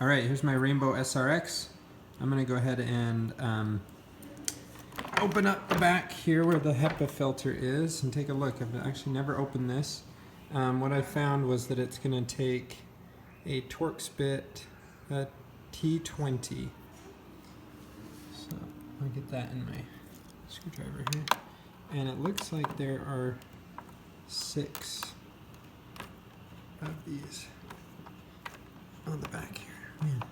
Alright, here's my Rainbow SRX. I'm going to go ahead and open up the back here where the HEPA filter is and take a look. I've actually never opened this. What I found was that it's going to take a Torx bit, a T20. So I'll get that in my screwdriver here. And it looks like there are 6 of these on the back here. Man.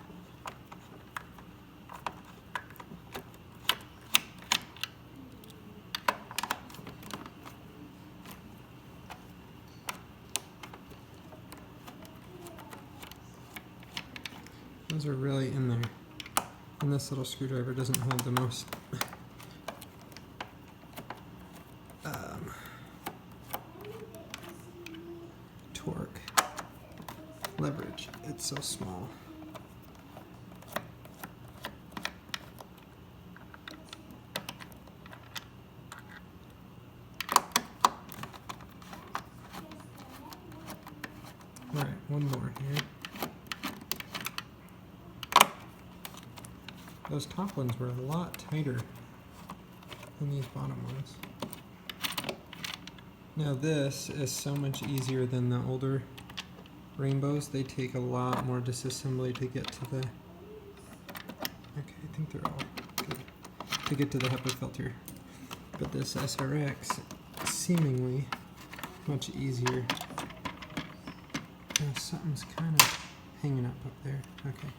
Those are really in there. And this little screwdriver doesn't have the most torque leverage. It's so small. All right, one more here. Those top ones were a lot tighter than these bottom ones. Now this is so much easier than the older Rainbows. They take a lot more disassembly to get to the... Okay, I think they're all good. To get to the HEPA filter. But this SRX is seemingly much easier. Oh, something's kind of hanging up there. Okay.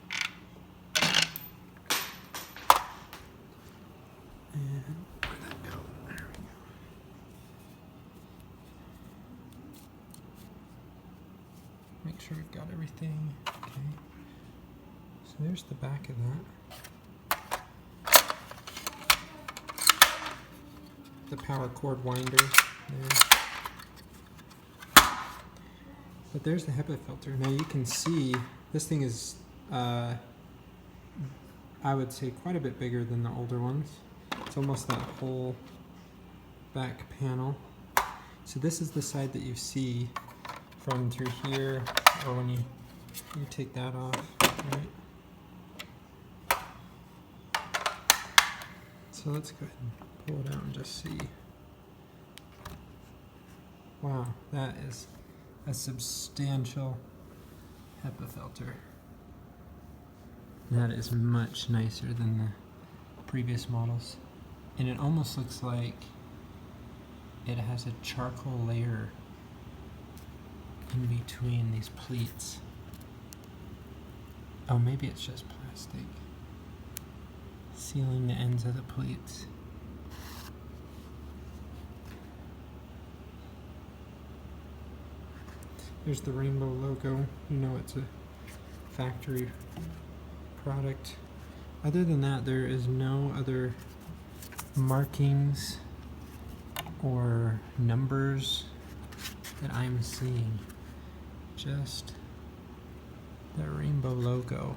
And where'd that go? There we go. Make sure we've got everything. Okay. So there's the back of that. The power cord winder there. But there's the HEPA filter. Now you can see this thing is, I would say, quite a bit bigger than the older ones. It's almost that whole back panel. So this is the side that you see from through here, or when you take that off, right? So let's go ahead and pull it out and just see. Wow, that is a substantial HEPA filter. That is much nicer than the previous models. And it almost looks like it has a charcoal layer in between these pleats. Oh, maybe it's just plastic sealing the ends of the pleats. There's the Rainbow logo. You know it's a factory product. Other than that, there is no other markings or numbers that I'm seeing. Just the Rainbow logo.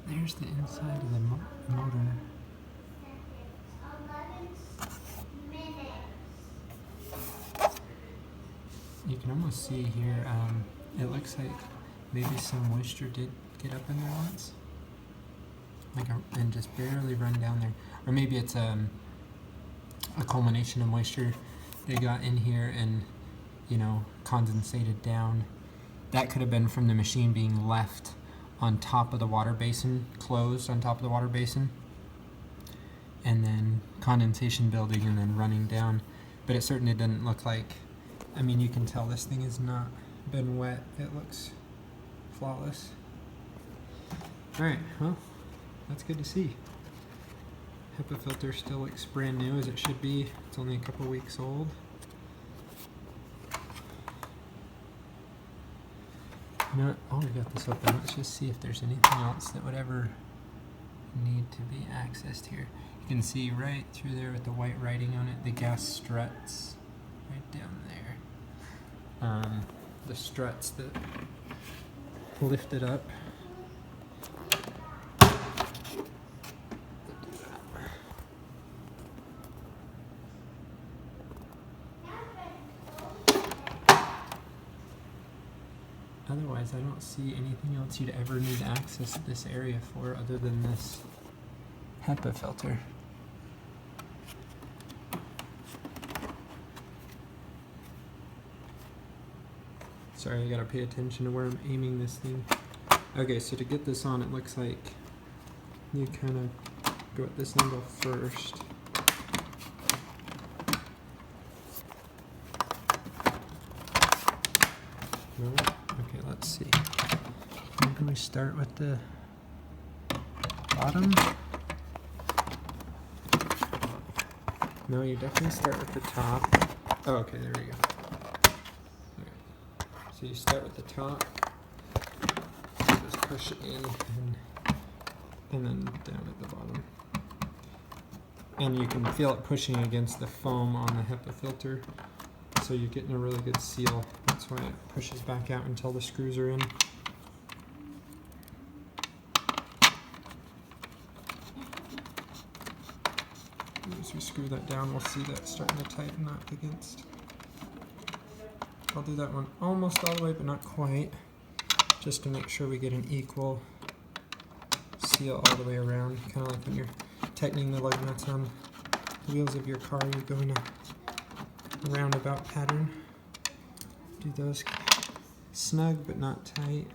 There's the inside of the motor. You can almost see here, it looks like maybe some moisture did get up in there once. And just barely run down there. Or maybe it's a culmination of moisture they got in here and, you know, condensated down. That could have been from the machine being left on top of the water basin, closed on top of the water basin, and then condensation building and then running down. But it certainly didn't look like, I mean, you can tell this thing has not been wet. It looks flawless. Alright, well, that's good to see. HEPA filter still looks brand new as it should be. It's only a couple weeks old. You know what? Oh, we got this open. Let's just see if there's anything else that would ever need to be accessed here. You can see right through there with the white writing on it, the gas struts right down there. The struts that lift it up. otherwise I don't see anything else you'd ever need to access this area for other than this HEPA filter. Sorry, I gotta pay attention to where I'm aiming this thing. Okay, so to get this on, it looks like you kind of go at this angle first. No? Okay, let's see. Maybe we start with the bottom? No, you definitely start with the top. Oh, okay, there we go. Okay. So you start with the top, just push it in, and then down at the bottom. And you can feel it pushing against the foam on the HEPA filter, so you're getting a really good seal. That's why it pushes back out until the screws are in. As we screw that down, we'll see that starting to tighten up against. I'll do that one almost all the way, but not quite, just to make sure we get an equal seal all the way around. Kind of like when you're tightening the lug nuts on the wheels of your car, you go in a roundabout pattern. Do those snug but not tight,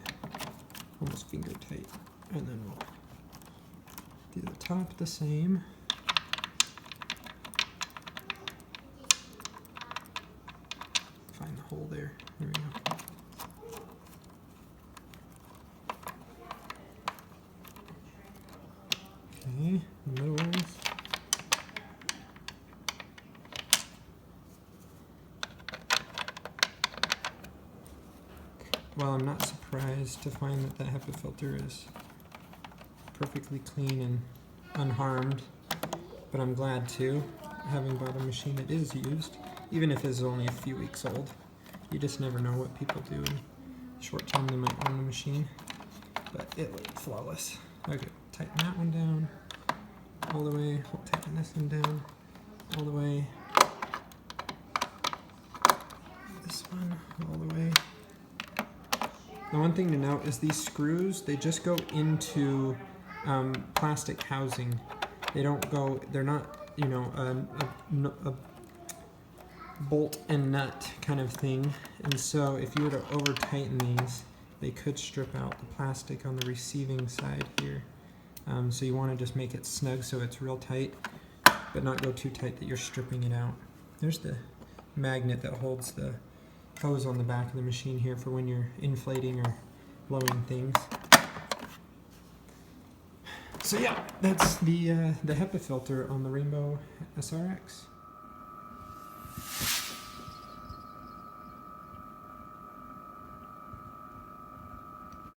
almost finger tight, and then we'll do the top the same. Find the hole there. There we go. Okay, middle ones. Well, I'm not surprised to find that the HEPA filter is perfectly clean and unharmed, but I'm glad too, having bought a machine that is used, even if it's only a few weeks old. You just never know what people do in the short time they might own the machine, but it looked flawless. Okay, tighten that one down all the way, we'll tighten this one down all the way, this one all the way. The one thing to note is these screws, they just go into plastic housing. They don't go, they're not, you know, a bolt and nut kind of thing. And so if you were to over tighten these, they could strip out the plastic on the receiving side here. So you want to just make it snug so it's real tight, but not go too tight that you're stripping it out. There's the magnet that holds the hose on the back of the machine here for when you're inflating or blowing things. So yeah, that's the HEPA filter on the Rainbow SRX.